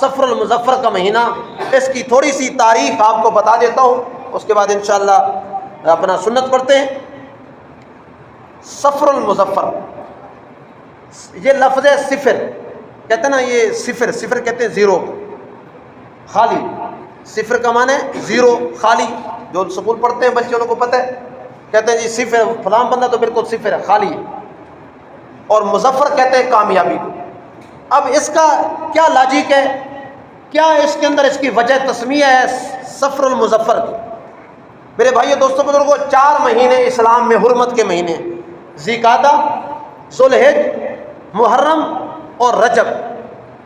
صفر المظفر کا مہینہ، اس کی تھوڑی سی تاریخ آپ کو بتا دیتا ہوں، اس کے بعد انشاءاللہ اپنا سنت پڑھتے ہیں۔ صفر المظفر، یہ لفظ صفر کہتے ہیں نا، یہ صفر، صفر کہتے ہیں زیرو، خالی۔ صفر کا معنی زیرو، خالی۔ جو سکول پڑھتے ہیں بچے ان کو پتہ ہے، کہتے ہیں جی صفر، فلاں بندہ تو بالکل صفر ہے، خالی ہے۔ اور مظفر کہتے ہیں کامیابی کو۔ اب اس کا کیا لاجک ہے، کیا اس کے اندر اس کی وجہ تسمیہ ہے صفر المظفر کی؟ میرے بھائیو دوستوں بزرگوں، 4 مہینے اسلام میں حرمت کے مہینے ہیں، ذی القعدہ، ذوالحج، محرم اور رجب۔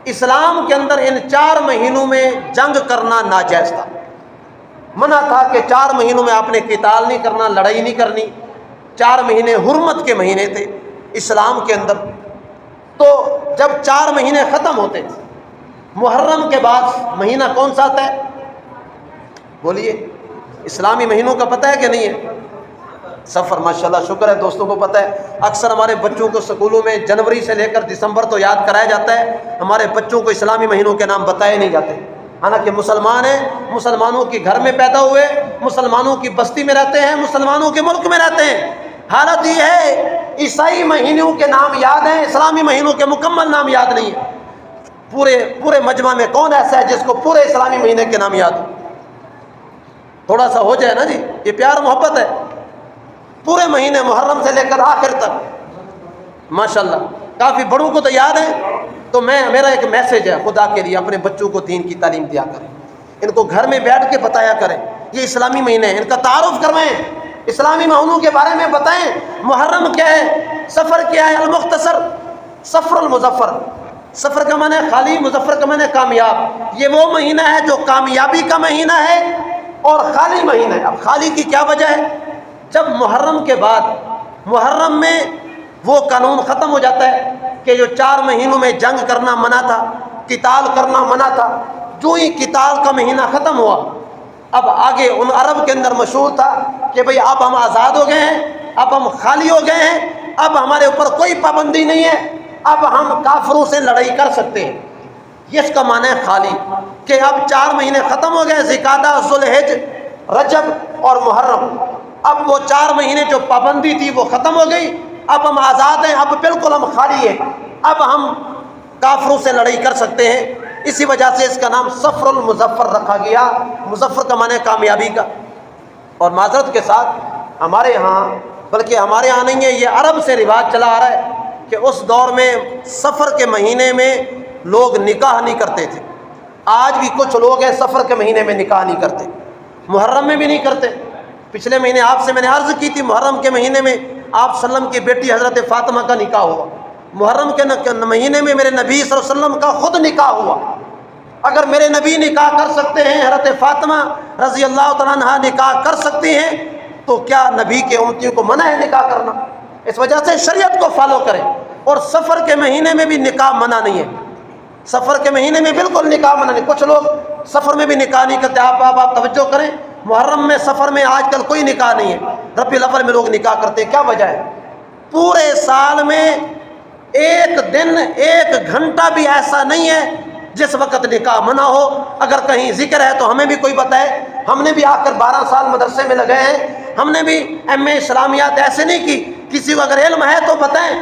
اسلام کے اندر ان 4 مہینوں میں جنگ کرنا ناجائز تھا، منع تھا کہ 4 مہینوں میں آپ نے قتال نہیں کرنا، لڑائی نہیں کرنی۔ 4 مہینے حرمت کے مہینے تھے اسلام کے اندر۔ تو جب 4 مہینے ختم ہوتے تھے، محرم کے بعد مہینہ کون سا آتا ہے؟ بولیے، اسلامی مہینوں کا پتہ ہے کہ نہیں ہے؟ سفر، ماشاءاللہ، شکر ہے دوستوں کو پتہ ہے۔ اکثر ہمارے بچوں کو سکولوں میں جنوری سے لے کر دسمبر تو یاد کرایا جاتا ہے، ہمارے بچوں کو اسلامی مہینوں کے نام بتائے نہیں جاتے۔ حالانکہ مسلمان ہیں، مسلمانوں کے گھر میں پیدا ہوئے، مسلمانوں کی بستی میں رہتے ہیں، مسلمانوں کے ملک میں رہتے ہیں۔ حالت یہ ہے عیسائی مہینوں کے نام یاد ہیں، اسلامی مہینوں کے مکمل نام یاد نہیں ہیں۔ پورے مجمع میں کون ایسا ہے جس کو پورے اسلامی مہینے کے نام یاد ہو؟ تھوڑا سا ہو جائے نا جی، یہ پیار محبت ہے۔ پورے مہینے محرم سے لے کر آخر تک ماشاءاللہ کافی بڑوں کو تو یاد ہے۔ تو میرا ایک میسج ہے خدا کے لیے، اپنے بچوں کو دین کی تعلیم دیا کریں، ان کو گھر میں بیٹھ کے بتایا کریں یہ اسلامی مہینے ہیں، ان کا تعارف کروائیں، اسلامی مہینوں کے بارے میں بتائیں، محرم کیا ہے، سفر کیا ہے۔ المختصر صفر المظفر، سفر کا معنی ہے خالی، مظفر کا معنی ہے کامیاب۔ یہ وہ مہینہ ہے جو کامیابی کا مہینہ ہے اور خالی مہینہ ہے۔ اب خالی کی کیا وجہ ہے؟ جب محرم کے بعد، محرم میں وہ قانون ختم ہو جاتا ہے کہ جو 4 مہینوں میں جنگ کرنا منع تھا، قتال کرنا منع تھا، جو ہی قتال کا مہینہ ختم ہوا، اب آگے ان عرب کے اندر مشہور تھا کہ بھئی اب ہم آزاد ہو گئے ہیں، اب ہم خالی ہو گئے ہیں، اب ہمارے اوپر کوئی پابندی نہیں ہے، اب ہم کافروں سے لڑائی کر سکتے ہیں۔ یہ اس کا معنی ہے خالی، کہ اب 4 مہینے ختم ہو گئے، ذی القعدہ، ذوالحج، رجب اور محرم۔ اب وہ 4 مہینے جو پابندی تھی وہ ختم ہو گئی، اب ہم آزاد ہیں، اب بالکل ہم خالی ہیں، اب ہم کافروں سے لڑائی کر سکتے ہیں۔ اسی وجہ سے اس کا نام صفر المظفر رکھا گیا۔ مظفر کا معنی ہے کامیابی کا۔ اور معذرت کے ساتھ ہمارے ہاں، بلکہ ہمارے ہاں نہیں ہے، یہ عرب سے رواج چلا آ رہا ہے کہ اس دور میں سفر کے مہینے میں لوگ نکاح نہیں کرتے تھے۔ آج بھی کچھ لوگ ہیں سفر کے مہینے میں نکاح نہیں کرتے، محرم میں بھی نہیں کرتے۔ پچھلے مہینے آپ سے میں نے عرض کی تھی، محرم کے مہینے میں آپ صلی اللہ علیہ وسلم کی بیٹی حضرت فاطمہ کا نکاح ہوا۔ محرم کے مہینے میں میرے نبی صلی اللہ علیہ وسلم کا خود نکاح ہوا۔ اگر میرے نبی نکاح کر سکتے ہیں، حضرت فاطمہ رضی اللہ تعالیٰ عنہا نکاح کر سکتی ہیں، تو کیا نبی کے امتیوں کو منع ہے نکاح کرنا؟ اس وجہ سے شریعت کو فالو کریں۔ اور سفر کے مہینے میں بھی نکاح منع نہیں ہے، سفر کے مہینے میں بالکل نکاح منع نہیں۔ کچھ لوگ سفر میں بھی نکاح نہیں کرتے، آپ توجہ کریں، محرم میں، سفر میں آج کل کوئی نکاح نہیں ہے، ربیع الاول میں لوگ نکاح کرتے ہیں۔ کیا وجہ ہے؟ پورے سال میں ایک دن، ایک گھنٹہ بھی ایسا نہیں ہے جس وقت نکاح منع ہو۔ اگر کہیں ذکر ہے تو ہمیں بھی کوئی بتائے، ہم نے بھی آ کر 12 سال مدرسے میں لگے ہیں، ہم نے بھی ایم اے اسلامیات ایسے نہیں کی، کسی کو اگر علم ہے تو بتائیں،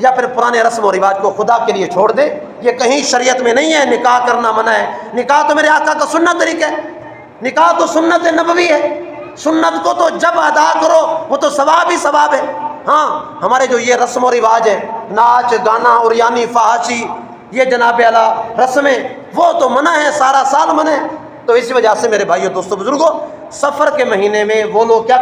یا پھر پرانے رسم و رواج کو خدا کے لیے چھوڑ دیں۔ یہ کہیں شریعت میں نہیں ہے نکاح کرنا منع ہے۔ نکاح تو میرے آقا کا سنت طریقہ ہے، نکاح تو سنت نبوی ہے، سنت کو تو جب ادا کرو وہ تو ثواب ہی ثواب ہے۔ ہاں، ہمارے جو یہ رسم و رواج ہے، ناچ گانا اور یعنی فحاشی، یہ جناب اعلیٰ رسمیں، وہ تو منع ہے، سارا سال منع ہے۔ تو اسی وجہ سے میرے بھائیو دوستو بزرگوں، سفر کے مہینے میں وہ لوگ کیا